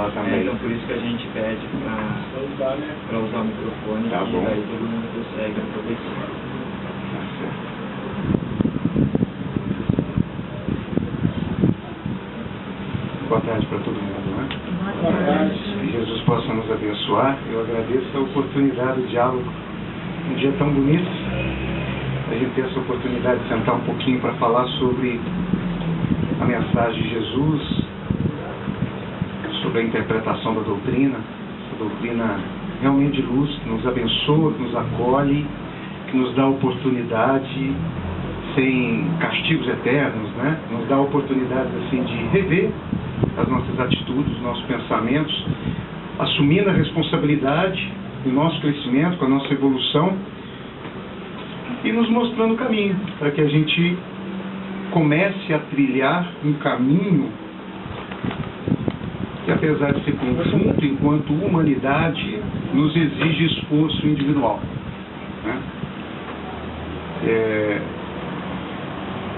falar também. Então por isso que a gente pede para usar o microfone, tá e bom. daí todo mundo consegue aproveitar. Tá certo. Boa tarde para todo mundo, né? Boa tarde. Que Jesus possa nos abençoar. Eu agradeço a oportunidade do diálogo. Um dia tão bonito, a gente ter essa oportunidade de sentar um pouquinho para falar sobre a mensagem de Jesus, sobre a interpretação da doutrina, essa doutrina realmente de luz, que nos abençoa, que nos acolhe, que nos dá oportunidade sem castigos eternos, né? Nos dá oportunidade assim de rever as nossas atitudes, os nossos pensamentos, assumindo a responsabilidade do nosso crescimento, com a nossa evolução e nos mostrando o caminho para que a gente comece a trilhar um caminho que, apesar de ser conjunto, enquanto humanidade, nos exige esforço individual, né?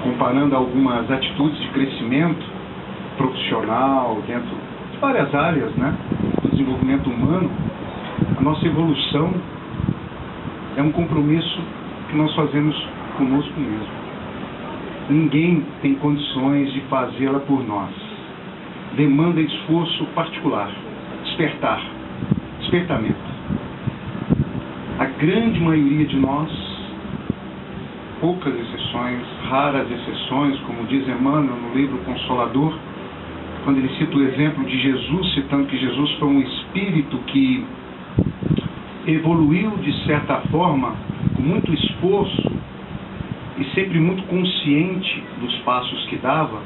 Comparando algumas atitudes de crescimento profissional dentro de várias áreas, né, do desenvolvimento humano, a nossa evolução é um compromisso que nós fazemos conosco mesmo. Ninguém tem condições de fazê-la por nós. Demanda esforço particular, despertamento. A grande maioria de nós, poucas exceções, raras exceções, como diz Emmanuel no livro Consolador, quando ele cita o exemplo de Jesus, citando que Jesus foi um espírito que evoluiu de certa forma, com muito esforço e sempre muito consciente dos passos que dava,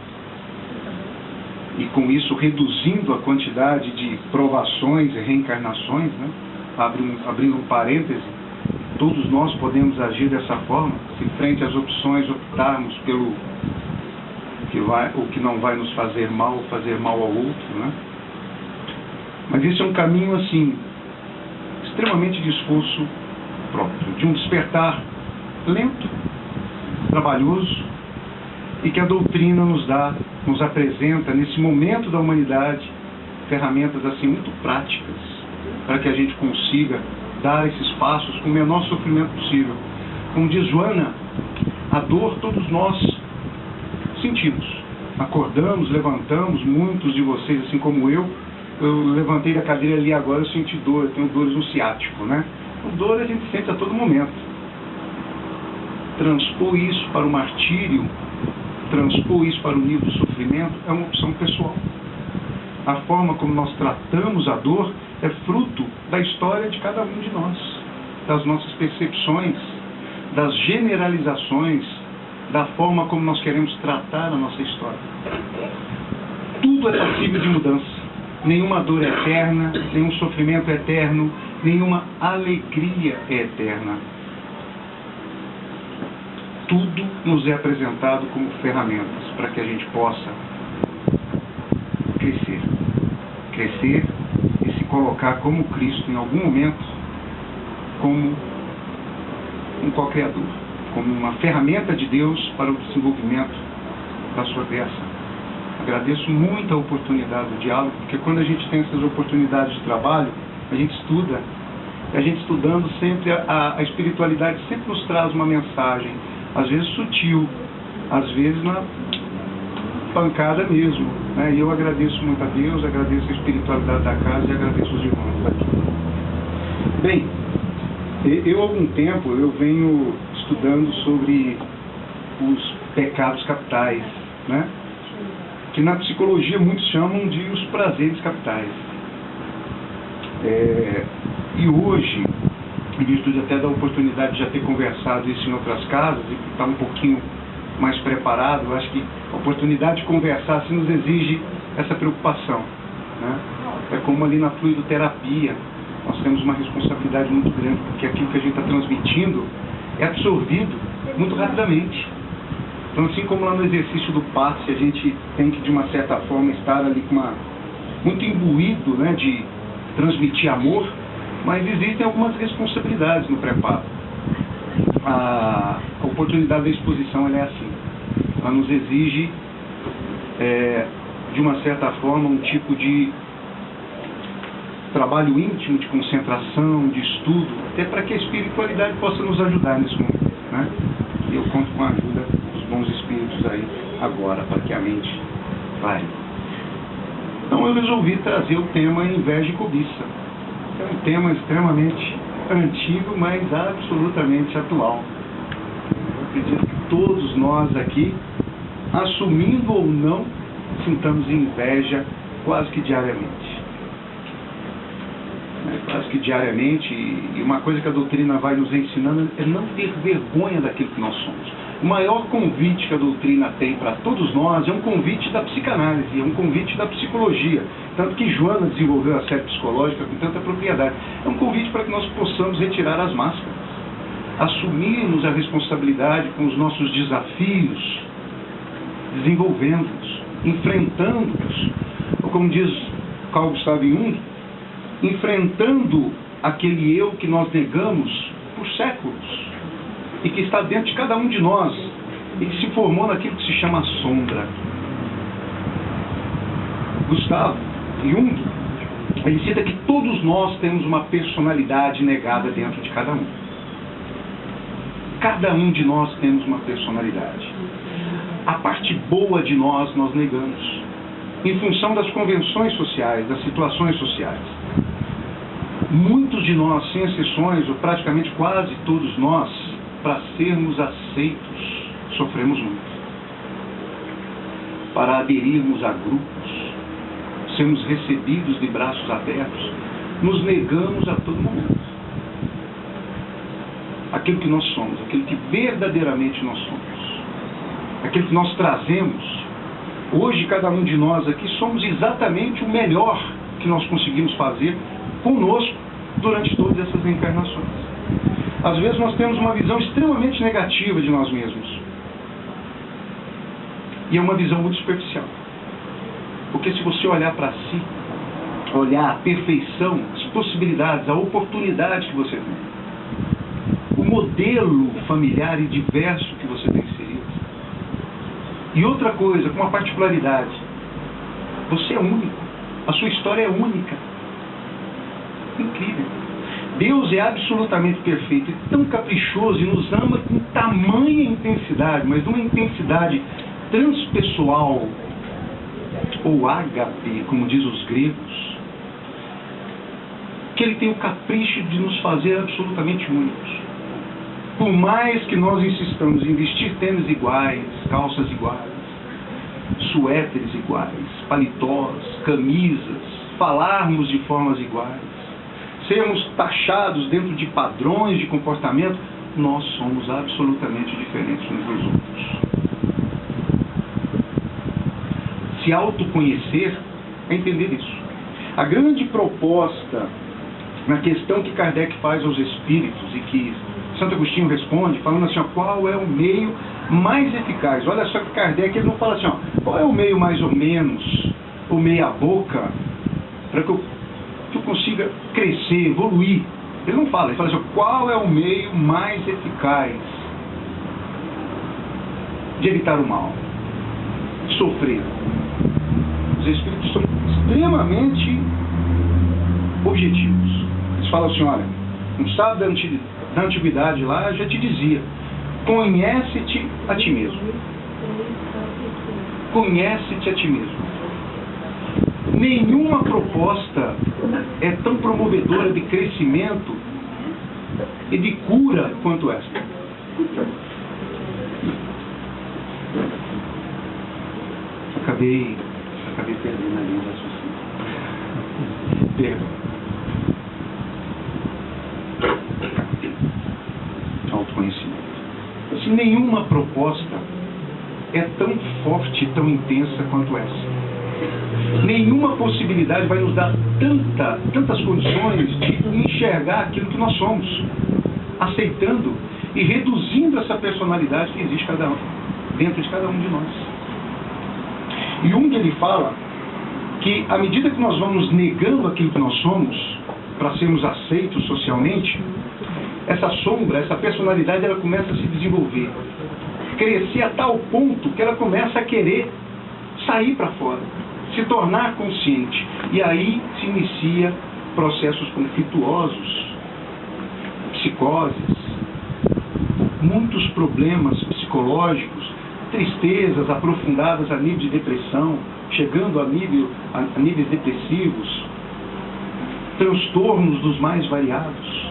e com isso reduzindo a quantidade de provações e reencarnações, né? Abrindo um parêntese, todos nós podemos agir dessa forma, se frente às opções optarmos pelo o que não vai nos fazer mal ou fazer mal ao outro, né? Mas esse é um caminho assim extremamente de esforço próprio, de um despertar lento, trabalhoso, e que a doutrina nos apresenta nesse momento da humanidade ferramentas assim muito práticas para que a gente consiga dar esses passos com o menor sofrimento possível. Como diz Joana, a dor todos nós sentimos. Acordamos, levantamos, muitos de vocês, assim como eu levantei da cadeira ali agora, eu senti dor, eu tenho dores no ciático, né? A dor a gente sente a todo momento. Transpor isso para o martírio, transpor isso para o nível do sofrimento é uma opção pessoal. A forma como nós tratamos a dor é fruto da história de cada um de nós, das nossas percepções, das generalizações, da forma como nós queremos tratar a nossa história. Tudo é passível de mudança. Nenhuma dor é eterna, nenhum sofrimento é eterno, nenhuma alegria é eterna. Tudo nos é apresentado como ferramentas para que a gente possa crescer e se colocar como Cristo em algum momento, como um co-criador, como uma ferramenta de Deus para o desenvolvimento da sua criação. Agradeço muito a oportunidade do diálogo, porque quando a gente tem essas oportunidades de trabalho, a gente estuda, e a gente estudando sempre, a espiritualidade sempre nos traz uma mensagem, às vezes sutil, às vezes na pancada mesmo, né? E eu agradeço muito a Deus, agradeço a espiritualidade da casa e agradeço os irmãos aqui. Bem, eu há algum tempo eu venho estudando sobre os pecados capitais, né? Que na psicologia muitos chamam de os prazeres capitais. E hoje, em virtude até da oportunidade de já ter conversado isso em outras casas e estar um pouquinho mais preparado, eu acho que a oportunidade de conversar assim nos exige essa preocupação, né? É como ali na fluidoterapia, nós temos uma responsabilidade muito grande, porque aquilo que a gente está transmitindo é absorvido muito rapidamente. Então, assim como lá no exercício do passe, a gente tem que, de uma certa forma, estar ali muito imbuído, né, de transmitir amor, mas existem algumas responsabilidades no preparo. A oportunidade da exposição ela é assim. Ela nos exige, de uma certa forma, um tipo de trabalho íntimo de concentração, de estudo, até para que a espiritualidade possa nos ajudar nesse momento, né? E eu conto com a ajuda dos bons espíritos aí agora, para que a mente vai. Então eu resolvi trazer o tema inveja e cobiça. É um tema extremamente antigo, mas absolutamente atual. Eu acredito que todos nós aqui, assumindo ou não, sintamos inveja quase que diariamente. Quase que diariamente, e uma coisa que a doutrina vai nos ensinando é não ter vergonha daquilo que nós somos. O maior convite que a doutrina tem para todos nós é um convite da psicanálise, é um convite da psicologia. Tanto que Joana desenvolveu a série psicológica com tanta propriedade. É um convite para que nós possamos retirar as máscaras, assumirmos a responsabilidade com os nossos desafios, desenvolvendo-os, enfrentando-os. Ou como diz Carl Gustav Jung, enfrentando aquele eu que nós negamos por séculos e que está dentro de cada um de nós e que se formou naquilo que se chama sombra. Gustav Jung, ele cita que todos nós temos uma personalidade negada dentro de cada um. Cada um de nós temos uma personalidade. A parte boa de nós negamos, em função das convenções sociais, das situações sociais. Muitos de nós, sem exceções, ou praticamente quase todos nós, para sermos aceitos, sofremos muito. Para aderirmos a grupos, sermos recebidos de braços abertos, nos negamos a todo momento. Aquilo que nós somos, aquilo que verdadeiramente nós somos, aquilo que nós trazemos. Hoje, cada um de nós aqui somos exatamente o melhor que nós conseguimos fazer conosco durante todas essas encarnações. Às vezes nós temos uma visão extremamente negativa de nós mesmos. E é uma visão muito superficial. Porque se você olhar para si, olhar a perfeição, as possibilidades, a oportunidade que você tem, o modelo familiar e diverso que você tem inserido. E outra coisa, com uma particularidade, você é único, a sua história é única. Incrível. Deus é absolutamente perfeito e tão caprichoso e nos ama com tamanha intensidade, mas uma intensidade transpessoal, ou ágape, como diz os gregos, que Ele tem o capricho de nos fazer absolutamente únicos. Por mais que nós insistamos em vestir tênis iguais, calças iguais, suéteres iguais, paletós, camisas, falarmos de formas iguais, sermos taxados dentro de padrões de comportamento, nós somos absolutamente diferentes uns dos outros. Se autoconhecer é entender isso. A grande proposta na questão que Kardec faz aos espíritos e que Santo Agostinho responde, falando assim, ó, qual é o meio mais eficaz? Olha só que Kardec ele não fala assim, ó, qual é o meio mais ou menos, ou meia boca, para que eu consiga crescer, evoluir. Ele não fala, ele fala assim, qual é o meio mais eficaz de evitar o mal, de sofrer. Os espíritos são extremamente objetivos. Eles falam assim, olha, um sábio da antiguidade lá já te dizia, conhece-te a ti mesmo. Conhece-te a ti mesmo. Nenhuma proposta é tão promovedora de crescimento e de cura quanto esta. Acabei perdendo a linha da raciocínio. Perdão. Autoconhecimento. Assim, nenhuma proposta é tão forte e tão intensa quanto essa. Nenhuma possibilidade vai nos dar tantas condições de enxergar aquilo que nós somos, aceitando e reduzindo essa personalidade que existe dentro de cada um de nós. Jung ele fala que à medida que nós vamos negando aquilo que nós somos para sermos aceitos socialmente, essa sombra, essa personalidade, ela começa a se desenvolver, crescer a tal ponto que ela começa a querer sair para fora, se tornar consciente. E aí se inicia processos conflituosos, psicoses, muitos problemas psicológicos, tristezas aprofundadas a nível de depressão, chegando a níveis depressivos, transtornos dos mais variados.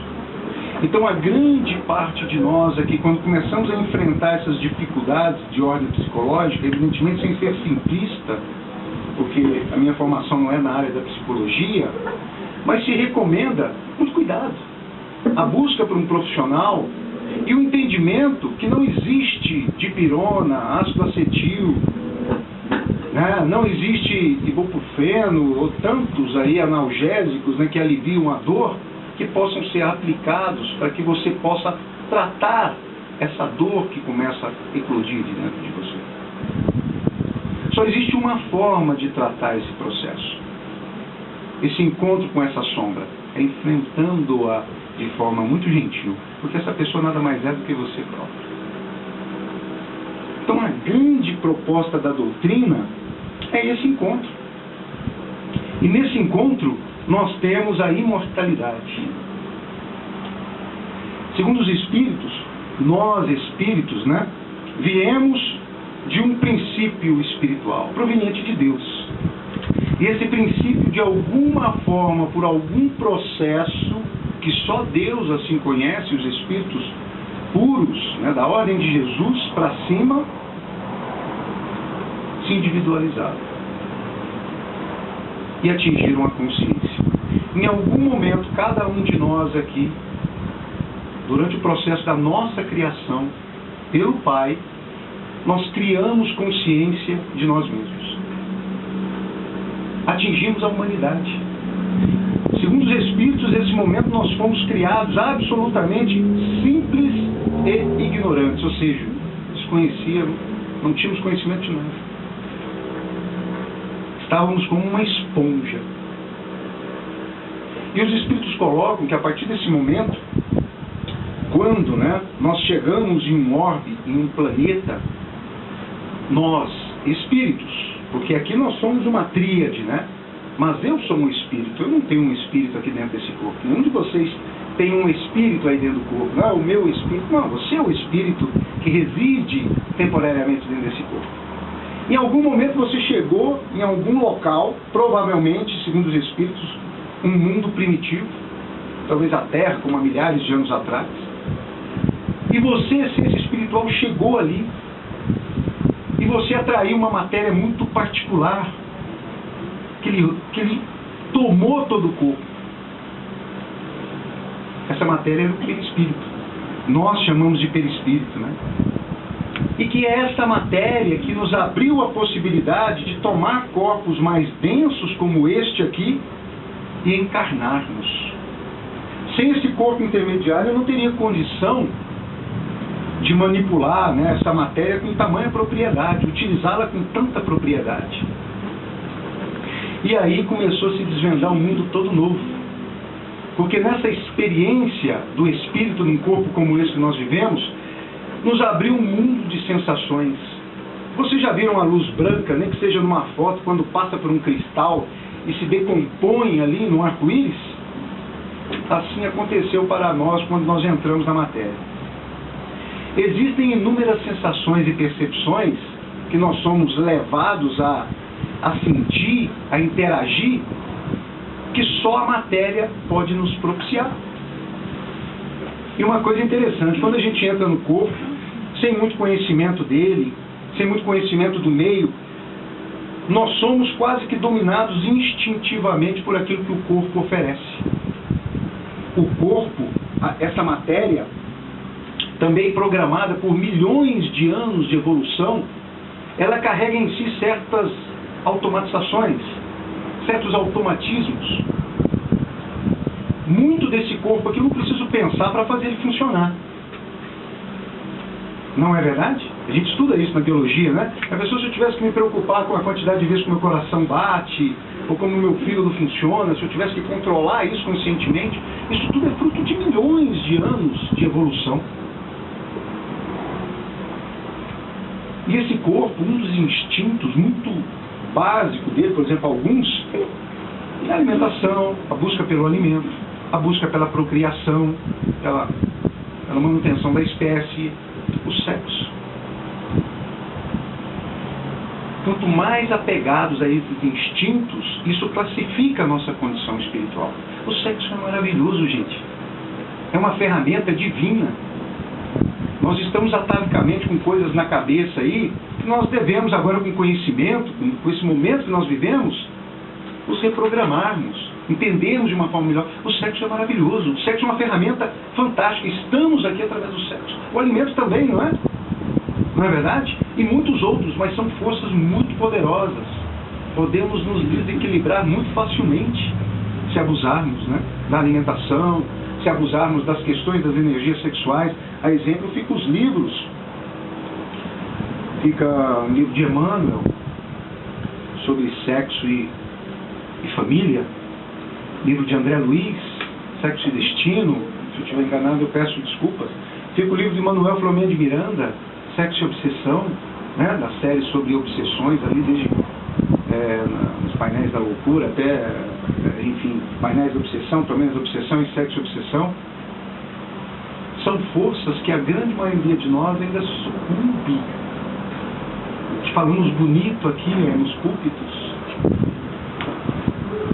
Então, a grande parte de nós aqui, quando começamos a enfrentar essas dificuldades de ordem psicológica, evidentemente sem ser simplista, porque a minha formação não é na área da psicologia, mas se recomenda muito cuidado, a busca por um profissional e o entendimento que não existe dipirona, ácido acetil, né? Não existe ibuprofeno ou tantos aí analgésicos, né, que aliviam a dor, que possam ser aplicados para que você possa tratar essa dor que começa a eclodir dentro de você. Só existe uma forma de tratar esse processo. Esse encontro com essa sombra é enfrentando-a de forma muito gentil, porque essa pessoa nada mais é do que você próprio. Então, a grande proposta da doutrina é esse encontro. E nesse encontro, nós temos a imortalidade. Segundo os Espíritos, nós espíritos, né, viemos de um princípio espiritual, proveniente de Deus. E esse princípio, de alguma forma, por algum processo, que só Deus assim conhece, os espíritos puros, né, da ordem de Jesus para cima, se individualizaram e atingiram a consciência. Em algum momento, cada um de nós aqui, durante o processo da nossa criação, pelo Pai, nós criamos consciência de nós mesmos. Atingimos a humanidade. Segundo os Espíritos, nesse momento nós fomos criados absolutamente simples e ignorantes, ou seja, desconhecíamos, não tínhamos conhecimento de nada. Estávamos como uma esponja. E os Espíritos colocam que a partir desse momento, quando, né, nós chegamos em um orbe, em um planeta, nós, espíritos, porque aqui nós somos uma tríade, né? Mas eu sou um espírito, eu não tenho um espírito aqui dentro desse corpo. Nenhum de vocês tem um espírito aí dentro do corpo. Não é o meu espírito, não, você é o espírito que reside temporariamente dentro desse corpo. Em algum momento você chegou em algum local, provavelmente, segundo os espíritos, um mundo primitivo, talvez a Terra, como há milhares de anos atrás. E você, essência espiritual, chegou ali e você atraiu uma matéria muito particular que ele tomou todo o corpo. Essa matéria era o perispírito. Nós chamamos de perispírito, né? E que é essa matéria que nos abriu a possibilidade de tomar corpos mais densos como este aqui e encarnarmos. Sem esse corpo intermediário eu não teria condição de manipular, né, essa matéria com tamanha propriedade, utilizá-la com tanta propriedade. E aí começou a se desvendar um mundo todo novo. Porque nessa experiência do espírito num corpo como esse que nós vivemos, nos abriu um mundo de sensações. Vocês já viram a luz branca, nem que seja numa foto, quando passa por um cristal e se decompõe ali no arco-íris? Assim aconteceu para nós quando nós entramos na matéria. Existem inúmeras sensações e percepções que nós somos levados a sentir, a interagir, que só a matéria pode nos propiciar. E uma coisa interessante, quando a gente entra no corpo, sem muito conhecimento dele, sem muito conhecimento do meio, nós somos quase que dominados instintivamente por aquilo que o corpo oferece. O corpo, essa matéria, também programada por milhões de anos de evolução, ela carrega em si certas automatizações, certos automatismos. Muito desse corpo aqui eu não preciso pensar para fazer ele funcionar. Não é verdade? A gente estuda isso na biologia, né? A pessoa, se eu tivesse que me preocupar com a quantidade de vezes que meu coração bate, ou como o meu fígado funciona, se eu tivesse que controlar isso conscientemente, isso tudo é fruto de milhões de anos de evolução. E esse corpo, um dos instintos muito básicos dele, por exemplo, alguns, A alimentação, a busca pelo alimento, a busca pela procriação, pela manutenção da espécie, o sexo. Quanto mais apegados a esses instintos, isso classifica a nossa condição espiritual. O sexo é maravilhoso, gente. É uma ferramenta divina. Nós estamos atavicamente com coisas na cabeça aí, que nós devemos agora, com conhecimento, com esse momento que nós vivemos, nos reprogramarmos, entendermos de uma forma melhor. O sexo é maravilhoso. O sexo é uma ferramenta fantástica. Estamos aqui através do sexo. O alimento também, não é? Não é verdade? E muitos outros, mas são forças muito poderosas. Podemos nos desequilibrar muito facilmente se abusarmos, né, da alimentação, se abusarmos das questões das energias sexuais. A exemplo fica os livros. Fica um livro de Emmanuel sobre sexo e família. Livro de André Luiz, Sexo e Destino. Se eu estiver enganado, eu peço desculpas. Fica o livro de Manuel Filomeno de Miranda, Sexo e Obsessão, né, da série sobre obsessões, ali desde nos painéis da loucura até, enfim, painéis da obsessão, pelo menos obsessão e sexo e obsessão. São forças que a grande maioria de nós ainda sucumbe. Falamos bonito aqui, nos púlpitos.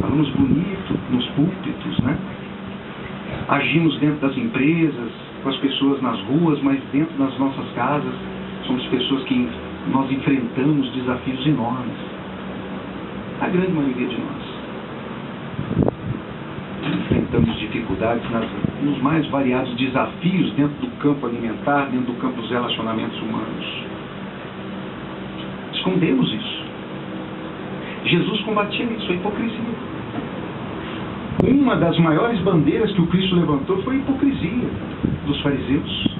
Falamos bonito nos púlpitos, né? Agimos dentro das empresas, com as pessoas nas ruas, mas dentro das nossas casas somos pessoas que nós enfrentamos desafios enormes. A grande maioria de nós enfrentamos dificuldades nos mais variados desafios dentro do campo alimentar, dentro do campo dos relacionamentos humanos. Escondemos isso. Jesus combatia isso, a hipocrisia. Uma das maiores bandeiras que o Cristo levantou foi a hipocrisia dos fariseus.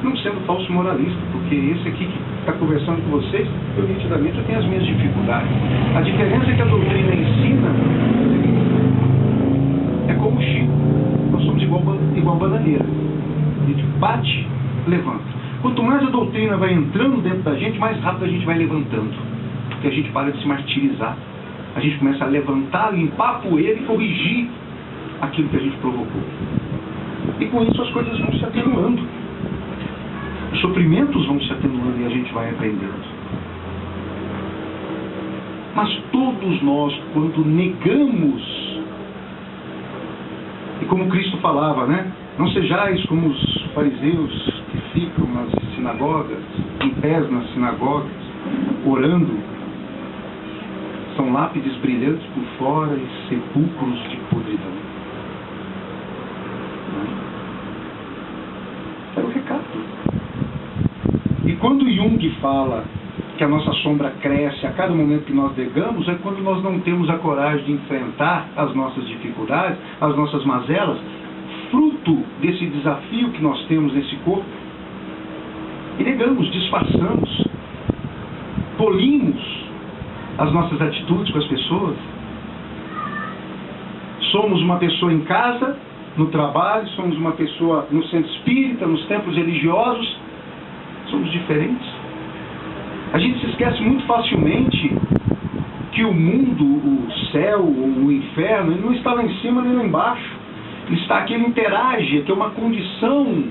Não sendo falso moralista, porque esse aqui que está conversando com vocês, eu nitidamente tenho as minhas dificuldades. A diferença é que a doutrina ensina é como o Chico. Nós somos igual bananeira. A gente bate, levanta. Quanto mais a doutrina vai entrando dentro da gente, mais rápido a gente vai levantando. Porque a gente para de se martirizar. A gente começa a levantar, limpar a poeira e corrigir aquilo que a gente provocou. E com isso as coisas vão se atenuando. Os sofrimentos vão se atenuando e a gente vai aprendendo. Mas todos nós, quando negamos, e como Cristo falava, né? Não sejais como os fariseus que ficam nas sinagogas, em pés nas sinagogas, orando. São lápides brilhantes por fora e sepulcros de podridão. É o recado. E quando Jung fala que a nossa sombra cresce a cada momento que nós negamos, é quando nós não temos a coragem de enfrentar as nossas dificuldades, as nossas mazelas, fruto desse desafio que nós temos nesse corpo. E negamos, disfarçamos, polimos as nossas atitudes com as pessoas. Somos uma pessoa em casa, no trabalho, somos uma pessoa no centro espírita, nos templos religiosos, somos diferentes. A gente se esquece muito facilmente que o mundo, o céu, o inferno, ele não está lá em cima nem lá embaixo. Ele está aqui, ele interage, que é uma condição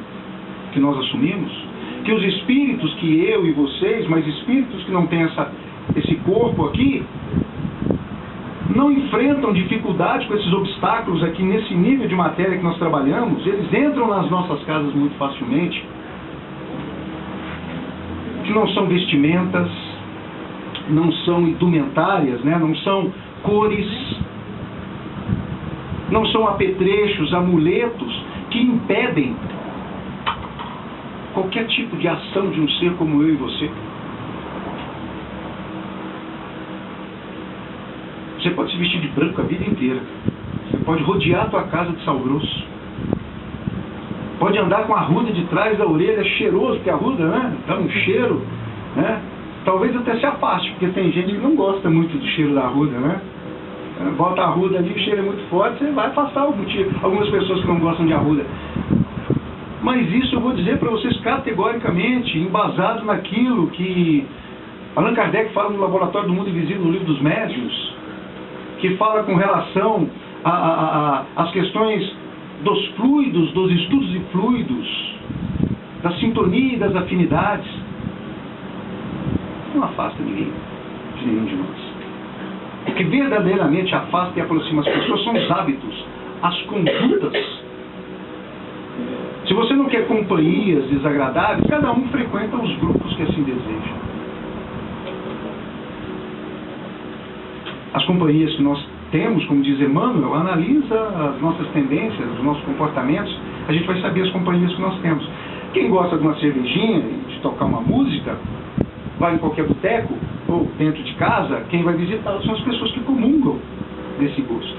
que nós assumimos, que os espíritos, que eu e vocês, mas espíritos que não têm esse corpo aqui, não enfrentam dificuldade com esses obstáculos aqui nesse nível de matéria que nós trabalhamos. Eles entram nas nossas casas muito facilmente, que não são vestimentas, não são indumentárias, né? Não são cores, não são apetrechos, amuletos que impedem qualquer tipo de ação de um ser como eu e você. Você pode se vestir de branco a vida inteira. Você pode rodear a tua casa de sal grosso. Pode andar com a arruda de trás da orelha, cheiroso, porque a arruda, né, dá um cheiro, né? Talvez até se afaste, porque tem gente que não gosta muito do cheiro da arruda, né? Bota a arruda ali, o cheiro é muito forte, você vai afastar algumas pessoas que não gostam de arruda. Mas isso eu vou dizer para vocês categoricamente, embasado naquilo que Allan Kardec fala no Laboratório do Mundo Invisível, no Livro dos Médiuns, que fala com relação às questões dos fluidos, dos estudos de fluidos, da sintonia e das afinidades, não afasta ninguém de nenhum de nós. O que verdadeiramente afasta e aproxima as pessoas são os hábitos, as condutas. Se você não quer companhias desagradáveis, cada um frequenta os grupos que assim desejam. As companhias que nós temos, como diz Emmanuel, analisa as nossas tendências, os nossos comportamentos, a gente vai saber as companhias que nós temos. Quem gosta de uma cervejinha, de tocar uma música, vai em qualquer boteco, ou dentro de casa, quem vai visitar são as pessoas que comungam desse gosto.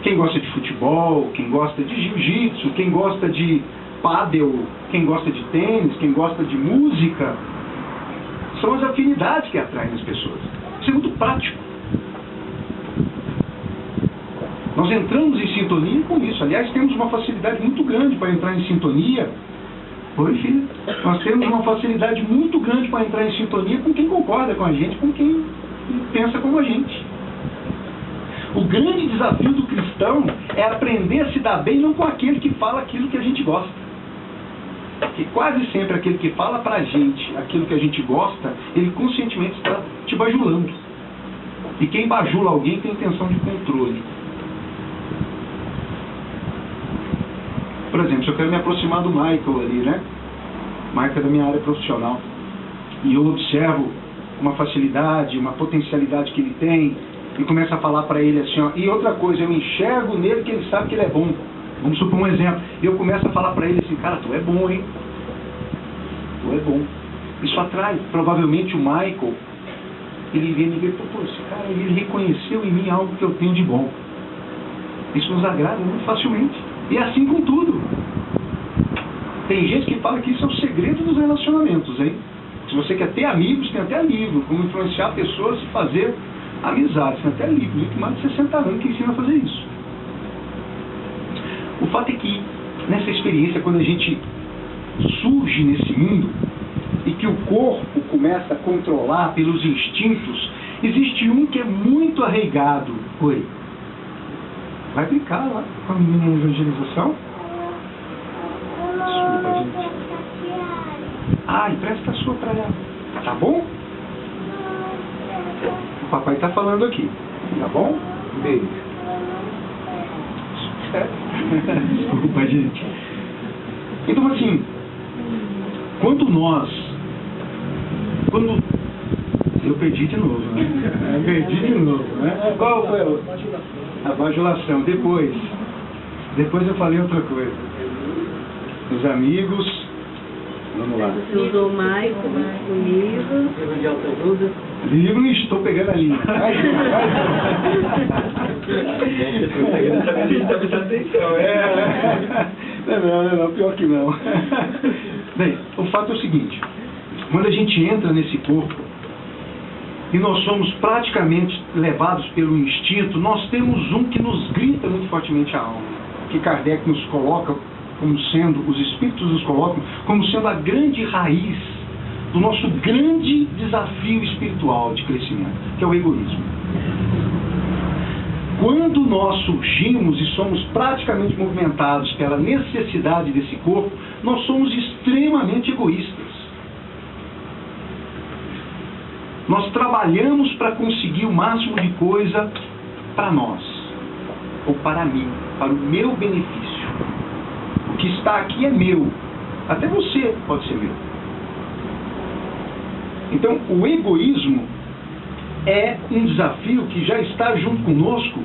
Quem gosta de futebol, quem gosta de jiu-jitsu, quem gosta de pádel, quem gosta de tênis, quem gosta de música, são as afinidades que atraem as pessoas. Isso é muito prático. Nós entramos em sintonia com isso. Aliás, temos uma facilidade muito grande para entrar em sintonia. Oi, filha. Nós temos uma facilidade muito grande para entrar em sintonia com quem concorda com a gente, com quem pensa como a gente. O grande desafio do cristão é aprender a se dar bem não com aquele que fala aquilo que a gente gosta. Porque quase sempre aquele que fala pra gente aquilo que a gente gosta, ele conscientemente está te bajulando. E quem bajula alguém tem intenção de controle. Por exemplo, se eu quero me aproximar do Michael ali, né? Michael é da minha área profissional. E eu observo uma facilidade, uma potencialidade que ele tem, e começo a falar para ele assim, ó, e outra coisa, eu enxergo nele que ele sabe que ele é bom. Vamos supor um exemplo. E eu começo a falar para ele assim, cara, tu é bom, hein? Tu é bom. Isso atrai. Provavelmente o Michael, ele vem me ver, pô, esse cara, ele reconheceu em mim algo que eu tenho de bom. Isso nos agrada muito facilmente. E é assim com tudo. Tem gente que fala que isso é o segredo dos relacionamentos, hein? Se você quer ter amigos, tem até livro, como influenciar pessoas e fazer amizades, tem até livro de mais de 60 anos que ensina a fazer isso. O fato é que, nessa experiência, quando a gente surge nesse mundo e que o corpo começa a controlar pelos instintos, existe um que é muito arraigado. Oi. Vai brincar lá com a menina evangelização? Desculpa, gente. Ah, empresta a sua pra ela. Tá bom? O papai tá falando aqui. Tá bom? Beijo. Desculpa, gente. Então, assim, quando eu perdi de novo, né? Eu perdi de novo, né? Qual foi a bajulação? Depois eu falei outra coisa. Os amigos, vamos lá. Você usou mais comigo. Livro de autoajuda. Livro, estou pegando a linha. Está prestando atenção. Não, pior que não. Bem, o fato é o seguinte, quando a gente entra nesse corpo e nós somos praticamente levados pelo instinto, nós temos um que nos grita muito fortemente a alma, que Kardec nos coloca como sendo, os espíritos nos colocam como sendo a grande raiz do nosso grande desafio espiritual de crescimento, que é o egoísmo. Quando nós surgimos e somos praticamente movimentados pela necessidade desse corpo, nós somos extremamente egoístas. Nós trabalhamos para conseguir o máximo de coisa para nós, ou para mim, para o meu benefício. O que está aqui é meu, até você pode ser meu. Então, o egoísmo é um desafio que já está junto conosco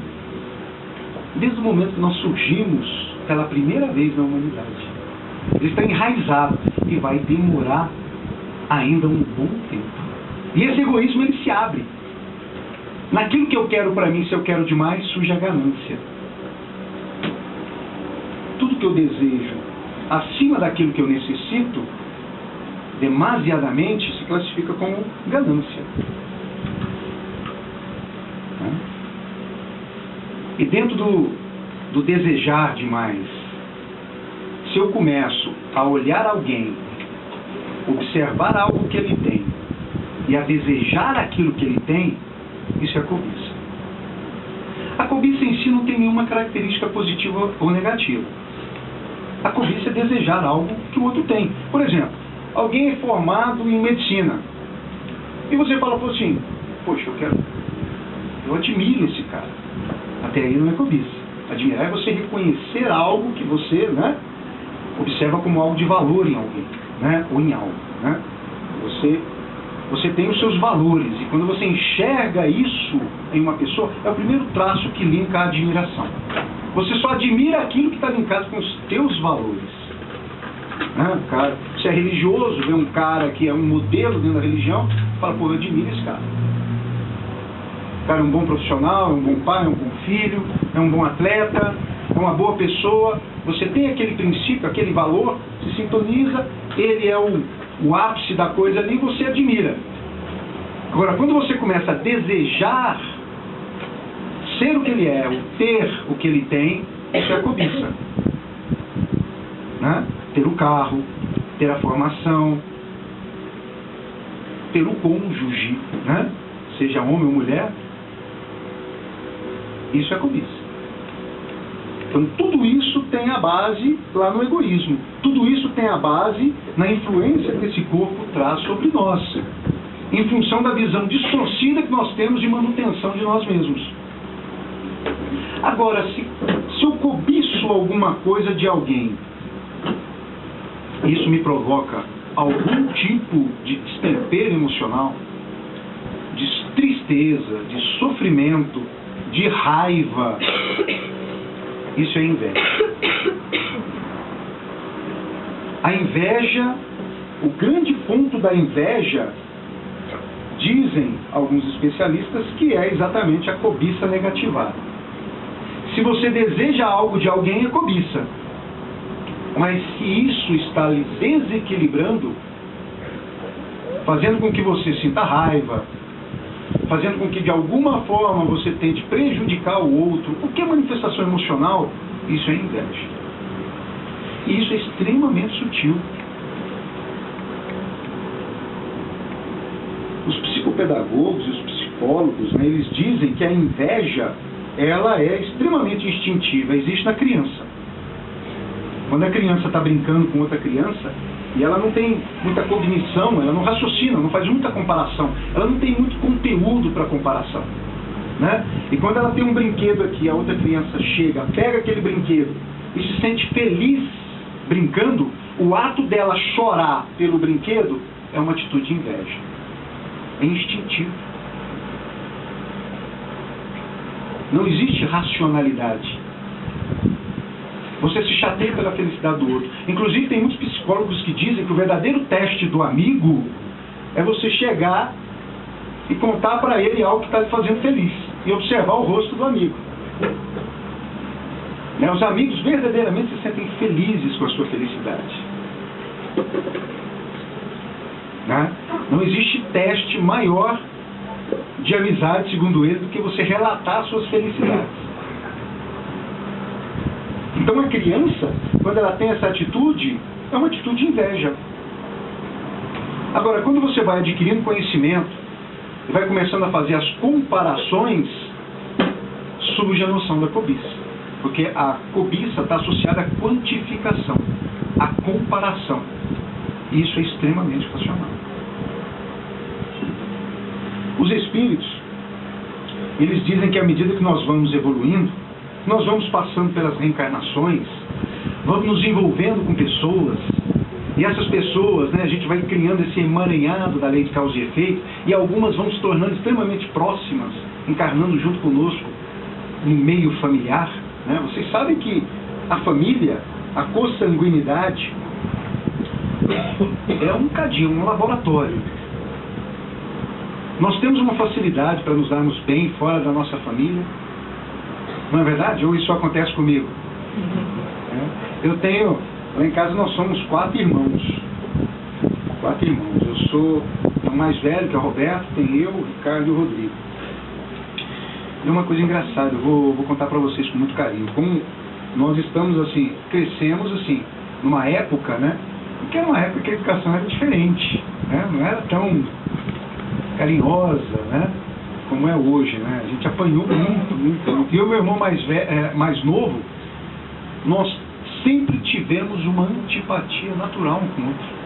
desde o momento que nós surgimos pela primeira vez na humanidade. Ele está enraizado e vai demorar ainda um bom tempo. E esse egoísmo, ele se abre. Naquilo que eu quero para mim, se eu quero demais, surge a ganância. Tudo que eu desejo acima daquilo que eu necessito, demasiadamente, se classifica como ganância. E dentro do desejar demais, se eu começo a olhar alguém, observar algo que ele tem, e a desejar aquilo que ele tem, isso é cobiça. A cobiça em si não tem nenhuma característica positiva ou negativa. A cobiça é desejar algo que o outro tem. Por exemplo, alguém é formado em medicina e você fala assim, poxa, eu admiro esse cara. Até aí não é cobiça. Admirar é você reconhecer algo que você, né, observa como algo de valor em alguém, né, ou em algo, né? Você tem os seus valores, e quando você enxerga isso em uma pessoa, é o primeiro traço que linka a admiração. Você só admira aquilo que está linkado com os teus valores. Né? Cara, você é religioso, vê um cara que é um modelo dentro da religião, fala, pô, eu admiro esse cara. O cara é um bom profissional, é um bom pai, é um bom filho, é um bom atleta, é uma boa pessoa. Você tem aquele princípio, aquele valor, se sintoniza, ele é o ápice da coisa ali, você admira. Agora, quando você começa a desejar ser o que ele é, ou ter o que ele tem, isso é cobiça. Né? Ter o carro, ter a formação, ter o cônjuge, né? Seja homem ou mulher, isso é cobiça. Então tudo isso tem a base lá no egoísmo. Tudo isso tem a base na influência que esse corpo traz sobre nós, em função da visão distorcida que nós temos de manutenção de nós mesmos. Agora, se eu cobiço alguma coisa de alguém, isso me provoca algum tipo de destempero emocional, de tristeza, de sofrimento, de raiva, isso é inveja. A inveja, o grande ponto da inveja, dizem alguns especialistas, que é exatamente a cobiça negativada. Se você deseja algo de alguém, é cobiça. Mas se isso está lhe desequilibrando, fazendo com que você sinta raiva, fazendo com que de alguma forma você tente prejudicar o outro, qualquer manifestação emocional, isso é inveja. E isso é extremamente sutil. Os psicopedagogos e os psicólogos, né, eles dizem que a inveja, ela é extremamente instintiva, existe na criança. Quando a criança está brincando com outra criança, e ela não tem muita cognição, ela não raciocina, não faz muita comparação, ela não tem muito conteúdo para comparação, né? E quando ela tem um brinquedo aqui, a outra criança chega, pega aquele brinquedo e se sente feliz brincando, o ato dela chorar pelo brinquedo é uma atitude de inveja. É instintivo. Não existe racionalidade. Você se chateia pela felicidade do outro. Inclusive, tem muitos psicólogos que dizem que o verdadeiro teste do amigo é você chegar e contar para ele algo que está lhe fazendo feliz e observar o rosto do amigo. Né? Os amigos verdadeiramente se sentem felizes com a sua felicidade. Né? Não existe teste maior de amizade, segundo ele, do que você relatar suas felicidades. Então a criança, quando ela tem essa atitude, é uma atitude de inveja. Agora, quando você vai adquirindo conhecimento e vai começando a fazer as comparações, surge a noção da cobiça. Porque a cobiça está associada à quantificação, à comparação. E isso é extremamente racional. Os espíritos, eles dizem que à medida que nós vamos evoluindo, nós vamos passando pelas reencarnações, vamos nos envolvendo com pessoas, e essas pessoas, né, a gente vai criando esse emaranhado da lei de causa e efeito, e algumas vão se tornando extremamente próximas, encarnando junto conosco no meio familiar. Né? Vocês sabem que a família, a consanguinidade, é um cadinho, um laboratório. Nós temos uma facilidade para nos darmos bem fora da nossa família. Não é verdade? Ou isso acontece comigo? Eu tenho, lá em casa nós somos 4 irmãos. 4 irmãos. Eu sou o mais velho, que é o Roberto, tem eu, o Ricardo e o Rodrigo. E uma coisa engraçada, eu vou contar para vocês com muito carinho. Como nós estamos assim, crescemos assim, numa época, né? Porque era uma época que a educação era diferente, né? Não era tão carinhosa, né? como é hoje, né? A gente apanhou muito. E eu e meu irmão mais novo, nós sempre tivemos uma antipatia natural um com o outro.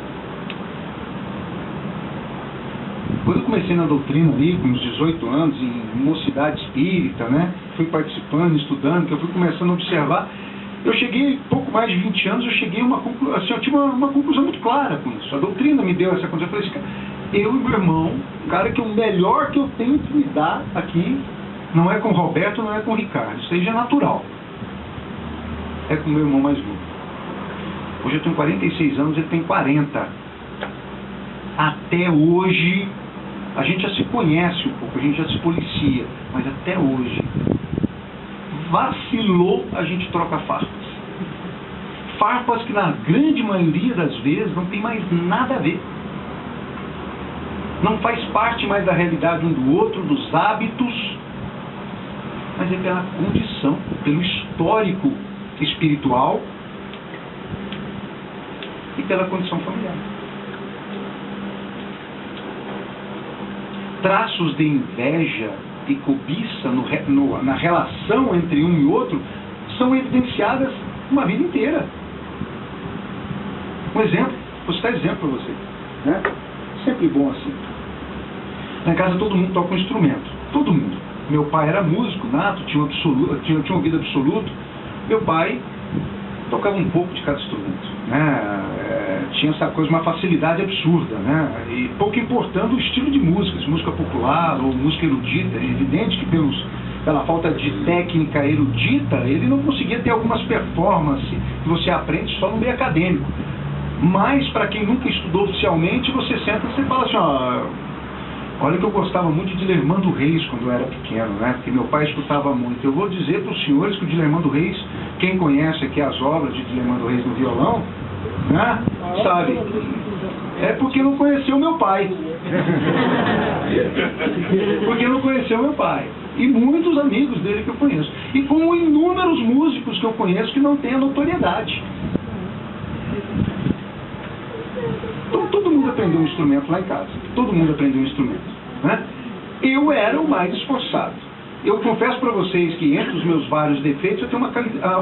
Quando eu comecei na doutrina ali, com uns 18 anos, em mocidade espírita, né? Fui participando, estudando, que eu fui começando a observar. Eu cheguei, pouco mais de 20 anos, eu cheguei a uma conclusão, assim, eu tive uma conclusão muito clara com isso. A doutrina me deu essa conclusão. Eu falei assim, cara, eu e meu irmão, cara, que o melhor que eu tenho que me dar aqui, não é com o Roberto, não é com o Ricardo. Isso aí já é natural. É com o meu irmão mais novo. Hoje eu tenho 46 anos, ele tem 40. Até hoje, a gente já se conhece um pouco, a gente já se policia, mas até hoje, vacilou, a gente troca farpas. Farpas que na grande maioria das vezes não tem mais nada a ver. Não faz parte mais da realidade um do outro, dos hábitos, mas é pela condição, pelo histórico espiritual e pela condição familiar. Traços de inveja e cobiça na relação entre um e outro são evidenciadas uma vida inteira. Um exemplo, vou citar exemplo para você, né? Sempre bom assim. Na casa todo mundo toca um instrumento, todo mundo. Meu pai era músico nato, tinha um ouvido absoluto. Meu pai tocava um pouco de cada instrumento, né? Tinha essa coisa, uma facilidade absurda, né? E pouco importando o estilo de música, se música popular ou música erudita. É evidente que pela falta de técnica erudita, ele não conseguia ter algumas performances que você aprende só no meio acadêmico. Mas, para quem nunca estudou oficialmente, você senta e você fala assim, ó, olha que eu gostava muito de Dilermando Reis quando eu era pequeno, né? Porque meu pai escutava muito. Eu vou dizer para os senhores que o Dilermando Reis, quem conhece aqui as obras de Dilermando Reis no violão, né? Sabe? É porque não conheceu meu pai. Porque não conheceu meu pai. E muitos amigos dele que eu conheço. E como inúmeros músicos que eu conheço que não têm a notoriedade. Então todo mundo aprendeu um instrumento lá em casa. Todo mundo aprendeu um instrumento, né? Eu era o mais esforçado. Eu confesso para vocês que entre os meus vários defeitos eu tenho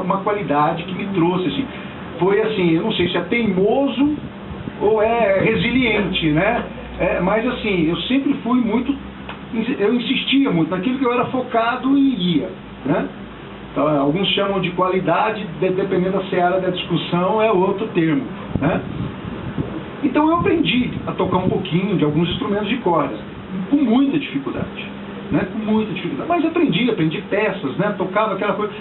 uma qualidade que me trouxe assim. Foi assim, eu não sei se é teimoso ou é resiliente, né? Mas assim, eu sempre fui muito, eu insistia muito naquilo que eu era focado e ia, né? Então, alguns chamam de qualidade, dependendo da seara da discussão, é outro termo, né? Então eu aprendi a tocar um pouquinho de alguns instrumentos de cordas, com muita dificuldade, né? Com muita dificuldade. Mas aprendi peças, né? Tocava aquela coisa.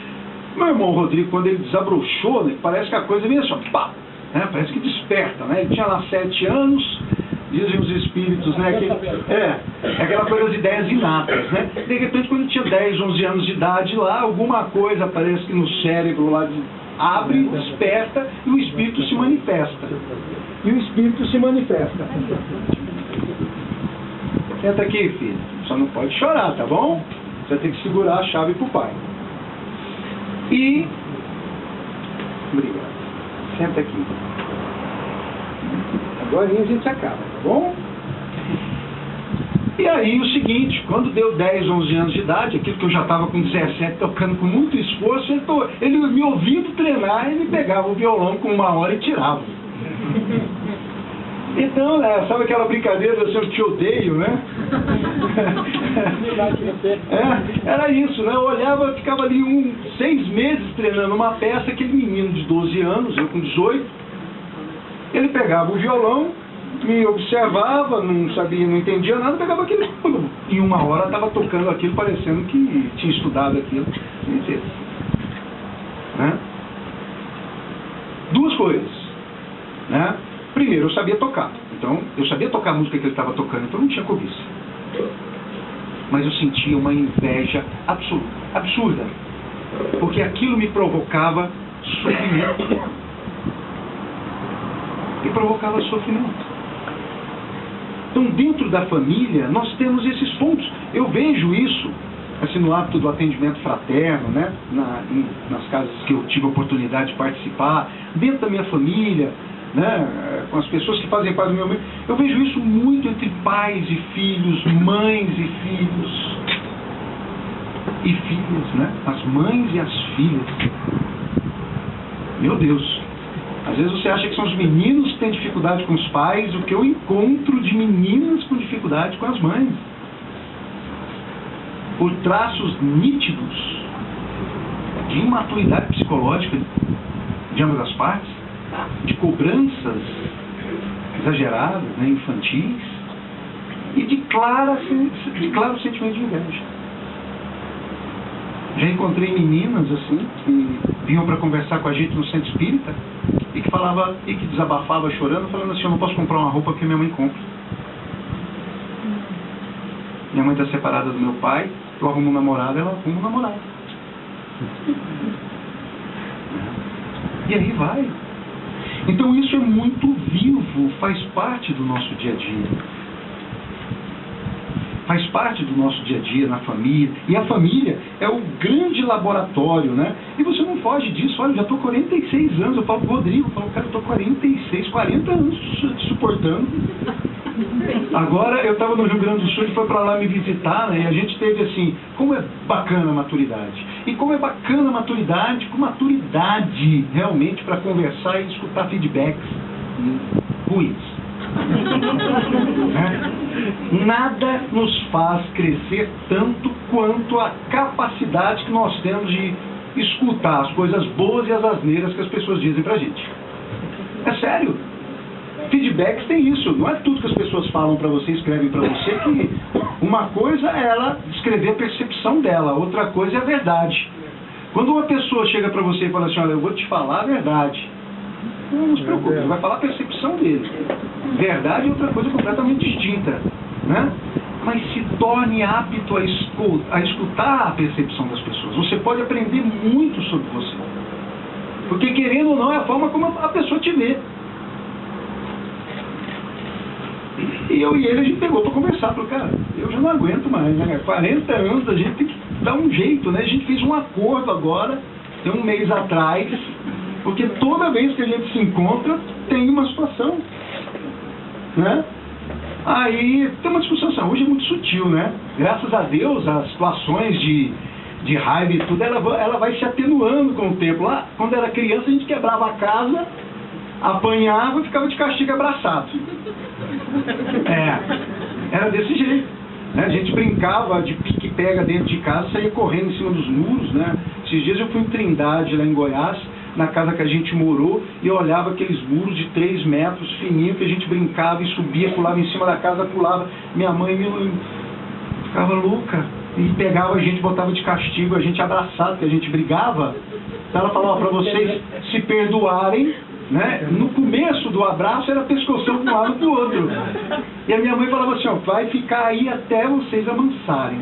Meu irmão Rodrigo, quando ele desabrochou, né, parece que a coisa vem assim, pá, né? Parece que desperta, né? Ele tinha lá 7 anos, dizem os espíritos, né? Aquela coisa das ideias inatas, né? De repente, quando ele tinha 10, 11 anos de idade lá, alguma coisa parece que no cérebro lá abre, desperta e o espírito se manifesta. E o espírito se manifesta. Senta aqui, filho. Só não pode chorar, tá bom? Você tem que segurar a chave pro pai. E... Obrigado. Senta aqui. Agora a gente acaba, tá bom? E aí o seguinte, quando deu 10, 11 anos de idade, aquilo que eu já estava com 17 tocando com muito esforço, ele me ouvindo treinar, ele pegava o violão com 1 hora e tirava. Então, né, sabe aquela brincadeira assim, eu te odeio, né? Era isso, né? Eu olhava, ficava ali 6 meses treinando uma peça, aquele menino de 12 anos, eu com 18, ele pegava o violão, me observava, não sabia, não entendia nada, pegava aquilo, em 1 hora estava tocando aquilo, parecendo que tinha estudado aquilo. Né? 2 coisas, né? Primeiro, eu sabia tocar. Então, eu sabia tocar a música que ele estava tocando, então não tinha cobiça. Mas eu sentia uma inveja absurda. Porque aquilo me provocava sofrimento. Me provocava sofrimento. Então, dentro da família, nós temos esses pontos. Eu vejo isso, assim, no hábito do atendimento fraterno, né? Nas casas que eu tive a oportunidade de participar, dentro da minha família, né, com as pessoas que fazem parte do meu meio. Eu vejo isso muito entre pais e filhos, mães e filhos e filhas, né? As mães e as filhas. Meu Deus, às vezes você acha que são os meninos que têm dificuldade com os pais, o que eu encontro de meninas com dificuldade com as mães. Por traços nítidos de imaturidade psicológica de ambas as partes, de cobranças exageradas, né, infantis, e de claro sentimento de inveja. Já encontrei meninas assim, que vinham para conversar com a gente no centro espírita, e que desabafava chorando, falando assim: eu não posso comprar uma roupa que minha mãe compra. Minha mãe está separada do meu pai, eu arrumo um namorado, ela arruma um namorado. E aí vai. Então isso é muito vivo, faz parte do nosso dia a dia. Faz parte do nosso dia a dia na família. E a família é o grande laboratório, né? E você não foge disso. Olha, eu já estou 46 anos. Eu falo pro Rodrigo, eu falo, cara, eu estou 40 anos te suportando. Agora, eu estava no Rio Grande do Sul, ele foi para lá me visitar, né? E a gente teve assim, como é bacana a maturidade. E como é bacana a maturidade, com maturidade realmente para conversar e escutar feedbacks ruins. Nada nos faz crescer tanto quanto a capacidade que nós temos de escutar as coisas boas e as asneiras que as pessoas dizem pra gente. É sério. Feedbacks tem isso. Não é tudo que as pessoas falam pra você, escrevem pra você, que uma coisa é ela descrever a percepção dela, outra coisa é a verdade. Quando uma pessoa chega pra você e fala assim: olha, eu vou te falar a verdade, não se preocupe, ele vai falar a percepção dele. Verdade é outra coisa completamente distinta, né? Mas se torne apto a escutar a percepção das pessoas. Você pode aprender muito sobre você. Porque, querendo ou não, é a forma como a pessoa te vê. E eu e ele, a gente pegou para conversar. Falou: cara, eu já não aguento mais, né? 40 anos, a gente tem que dar um jeito, né? A gente fez um acordo agora, tem um mês atrás, porque toda vez que a gente se encontra, tem uma situação, né? Aí tem uma discussão assim, hoje é muito sutil, né? Graças a Deus, as situações de raiva e tudo, ela vai se atenuando com o tempo. Lá, quando era criança, a gente quebrava a casa, apanhava e ficava de castigo abraçado. Era desse jeito, né? A gente brincava de pique-pega dentro de casa, saía correndo em cima dos muros, né? Esses dias eu fui em Trindade, lá em Goiás, na casa que a gente morou, e eu olhava aqueles muros de 3 metros, fininho, que a gente brincava e subia, pulava em cima da casa, pulava. Minha mãe ficava louca e pegava a gente, botava de castigo, a gente abraçado, que a gente brigava. Então ela falava: para vocês se perdoarem, né? No começo do abraço era pescoção de um lado do outro. E a minha mãe falava assim: ó, vai ficar aí até vocês amansarem.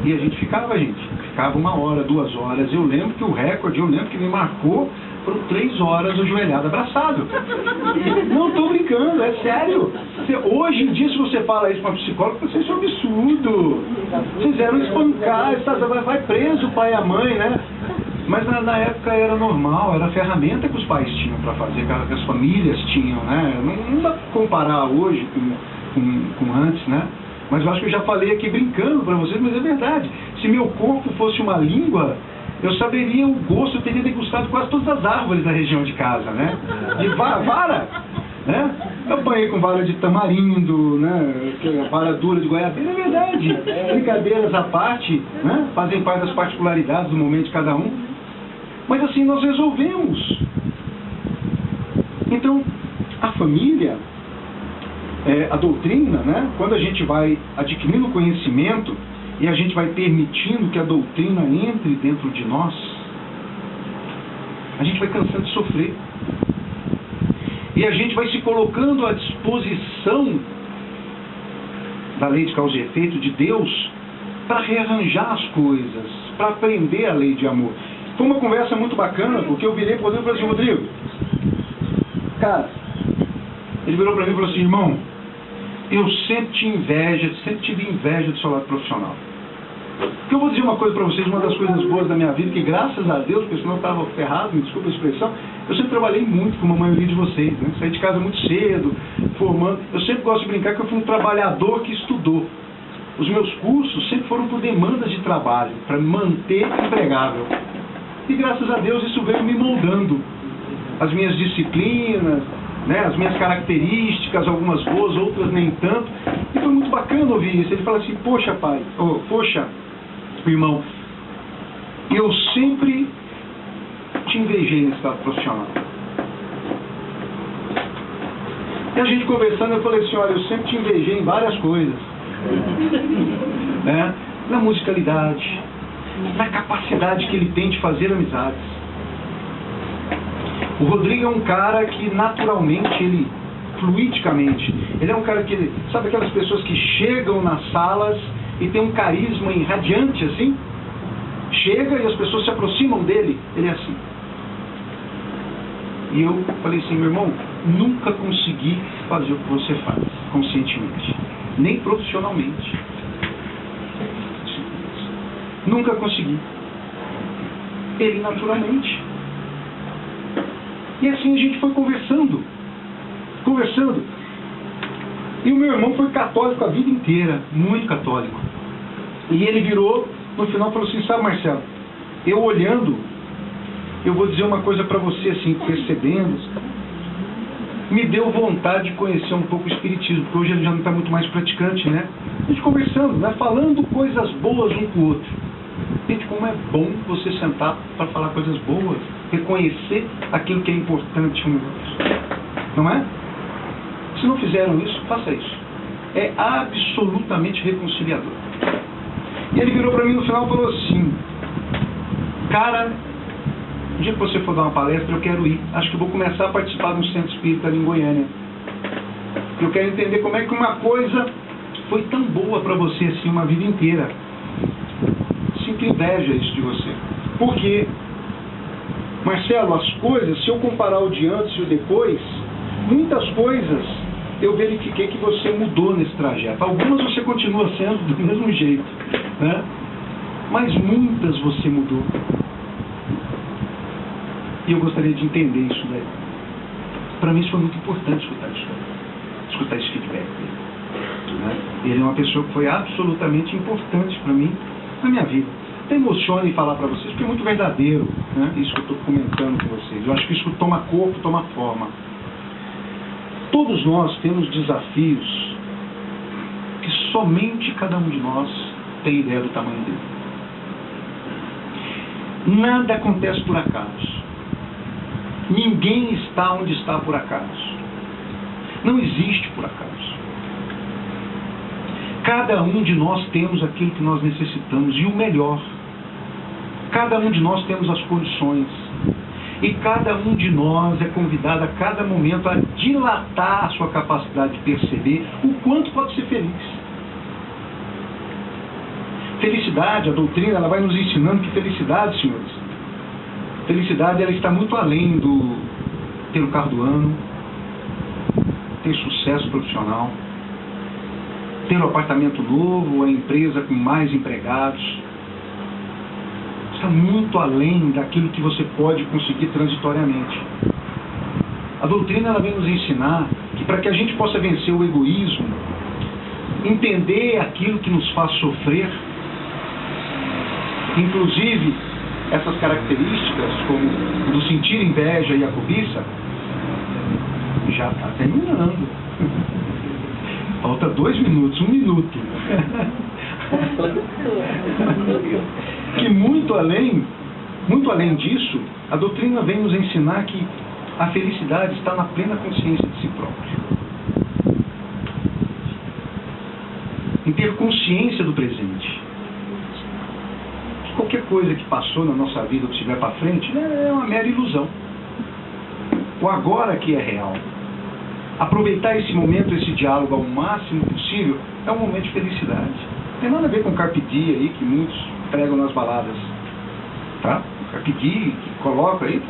E a gente ficava 1 hora, 2 horas. Eu lembro que o recorde, que me marcou, foram 3 horas ajoelhado, abraçado. Não estou brincando, é sério. Hoje em dia, se você fala isso para um psicólogo, você é um absurdo. Vocês eram espancar, vai preso o pai e a mãe, né? Mas na época era normal, era a ferramenta que os pais tinham para fazer, que as famílias tinham, né? Não dá para comparar hoje com antes, né? Mas eu acho que eu já falei aqui brincando para vocês, mas é verdade. Se meu corpo fosse uma língua, eu saberia o gosto, eu teria degustado quase todas as árvores da região de casa, né? De vara, né? Eu apanhei com vara de tamarindo, né? Vara dura de goiabeira, é verdade. Brincadeiras à parte, né? Fazem parte das particularidades do momento de cada um. Mas assim nós resolvemos. Então, a família, a doutrina, né? Quando a gente vai adquirindo conhecimento e a gente vai permitindo que a doutrina entre dentro de nós, a gente vai cansando de sofrer. E a gente vai se colocando à disposição da lei de causa e efeito de Deus para rearranjar as coisas, para aprender a lei de amor. Foi uma conversa muito bacana, porque eu virei para o Rodrigo e falei assim: Rodrigo, cara, ele virou para mim e falou assim: irmão, eu sempre tive inveja do seu lado profissional. Porque eu vou dizer uma coisa para vocês, uma das coisas boas da minha vida, que graças a Deus, porque senão eu estava ferrado, me desculpa a expressão, eu sempre trabalhei muito, como a maioria de vocês, né? Saí de casa muito cedo, formando. Eu sempre gosto de brincar que eu fui um trabalhador que estudou. Os meus cursos sempre foram por demandas de trabalho, para me manter empregável. E graças a Deus isso veio me moldando. As minhas disciplinas, né, as minhas características, algumas boas, outras nem tanto. E foi muito bacana ouvir isso. Ele fala assim, poxa pai, poxa irmão, eu sempre te invejei nesse estado profissional. E a gente conversando, eu falei assim, olha, eu sempre te invejei em várias coisas. Né? Na musicalidade, na capacidade que ele tem de fazer amizades. O Rodrigo é um cara que naturalmente, ele, fluidicamente, ele é um cara que, sabe aquelas pessoas que chegam nas salas e tem um carisma irradiante assim? Chega e as pessoas se aproximam dele, ele é assim. E eu falei assim, meu irmão, nunca consegui fazer o que você faz, conscientemente, nem profissionalmente. Nunca consegui. Ele naturalmente. E assim a gente foi conversando. E o meu irmão foi católico a vida inteira, muito católico. E ele virou, no final falou assim, sabe Marcelo, eu olhando, eu vou dizer uma coisa para você assim, percebendo, me deu vontade de conhecer um pouco o espiritismo, porque hoje ele já não está muito mais praticante, né? A gente conversando, né? Falando coisas boas um com o outro. Gente, como é bom você sentar para falar coisas boas, reconhecer aquilo que é importante um no outro. Não é? Se não fizeram isso, faça isso. É absolutamente reconciliador. E ele virou para mim no final e falou assim, cara, no dia que você for dar uma palestra, eu quero ir. Acho que eu vou começar a participar de um centro espírita ali em Goiânia. Eu quero entender como é que uma coisa foi tão boa para você assim uma vida inteira. Sinto inveja isso de você. Porque, Marcelo, as coisas, se eu comparar o de antes e o depois, muitas coisas eu verifiquei que você mudou nesse trajeto. Algumas você continua sendo do mesmo jeito, né? Mas muitas você mudou. E eu gostaria de entender isso daí. Para mim isso foi muito importante escutar esse feedback dele, né? Ele é uma pessoa que foi absolutamente importante para mim na minha vida. Até emociona em falar para vocês, porque é muito verdadeiro, né? Isso que eu estou comentando com vocês. Eu acho que isso toma corpo, toma forma. Todos nós temos desafios que somente cada um de nós tem ideia do tamanho dele. Nada acontece por acaso. Ninguém está onde está por acaso. Não existe por acaso. Cada um de nós temos aquilo que nós necessitamos e o melhor. Cada um de nós temos as condições. E cada um de nós é convidado a cada momento a dilatar a sua capacidade de perceber o quanto pode ser feliz. Felicidade, a doutrina, ela vai nos ensinando que felicidade, senhores, felicidade, ela está muito além do ter o carro do ano, ter sucesso profissional, ter um apartamento novo, a empresa com mais empregados. Está muito além daquilo que você pode conseguir transitoriamente. A doutrina, ela vem nos ensinar que para que a gente possa vencer o egoísmo, entender aquilo que nos faz sofrer, inclusive essas características como do sentir inveja e a cobiça, já está terminando. Falta 2 minutos, 1 minuto. Que muito além disso, a doutrina vem nos ensinar que a felicidade está na plena consciência de si próprio. Em ter consciência do presente. Qualquer coisa que passou na nossa vida ou que estiver para frente é uma mera ilusão. O agora que é real. Aproveitar esse momento, esse diálogo ao máximo possível, é um momento de felicidade. Não tem nada a ver com Carpe Diem aí, que muitos pregam nas baladas. Tá? Carpe Diem, que coloca aí,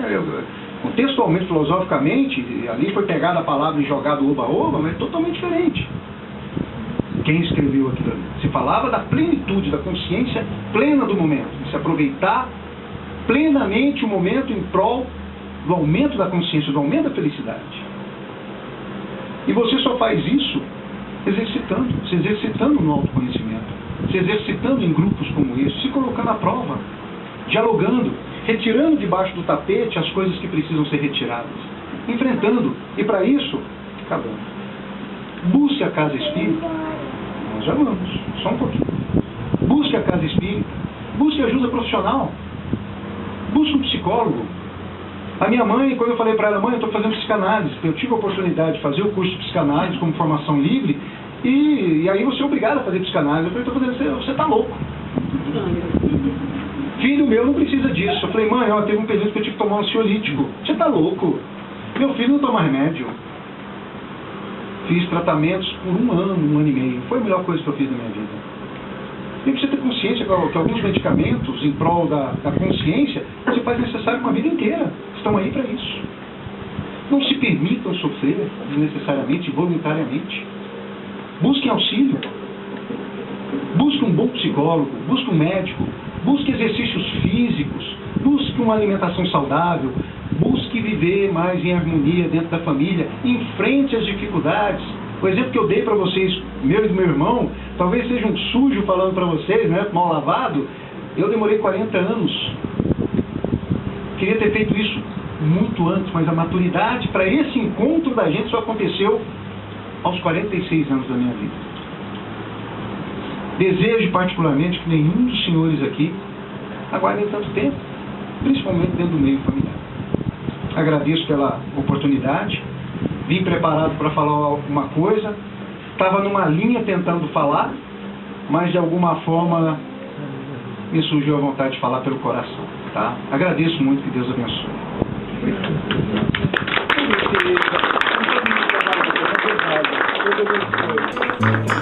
contextualmente, filosoficamente, ali foi pegada a palavra e jogado oba-oba, mas é totalmente diferente. quem escreveu aquilo ali. Se falava da plenitude, da consciência plena do momento, de se aproveitar plenamente o momento em prol do aumento da consciência, do aumento da felicidade. E você só faz isso se exercitando no autoconhecimento, se exercitando em grupos como esse, se colocando à prova, dialogando, retirando debaixo do tapete as coisas que precisam ser retiradas, enfrentando. E para isso, acabando. Busque a casa espírita. Nós já vamos, só um pouquinho. Busque a casa espírita. Busque ajuda profissional. Busque um psicólogo. A minha mãe, quando eu falei para ela, mãe, eu estou fazendo psicanálise, eu tive a oportunidade de fazer o curso de psicanálise como formação livre, e aí você é obrigado a fazer psicanálise. Eu falei, estou fazendo, você está louco. Filho meu não precisa disso. Eu falei, mãe, ó, teve um período que eu tive que tomar um ansiolítico. Você está louco? Meu filho não toma remédio. Fiz tratamentos por um ano e meio. Foi a melhor coisa que eu fiz na minha vida. E você ter consciência que alguns medicamentos, em prol da consciência, você faz necessário com a vida inteira. Estão aí para isso. Não se permitam sofrer desnecessariamente, voluntariamente. Busquem auxílio. Busque um bom psicólogo, busque um médico, busque exercícios físicos, busque uma alimentação saudável, busque viver mais em harmonia dentro da família, enfrente as dificuldades. O exemplo que eu dei para vocês, meu e do meu irmão, talvez seja um sujo falando para vocês, né, mal lavado. Eu demorei 40 anos. Queria ter feito isso muito antes, mas a maturidade para esse encontro da gente só aconteceu aos 46 anos da minha vida. Desejo particularmente que nenhum dos senhores aqui aguardem tanto tempo, principalmente dentro do meio familiar. Agradeço pela oportunidade, vim preparado para falar alguma coisa, estava numa linha tentando falar, mas de alguma forma me surgiu a vontade de falar pelo coração. Tá? Agradeço muito, que Deus abençoe. Obrigado.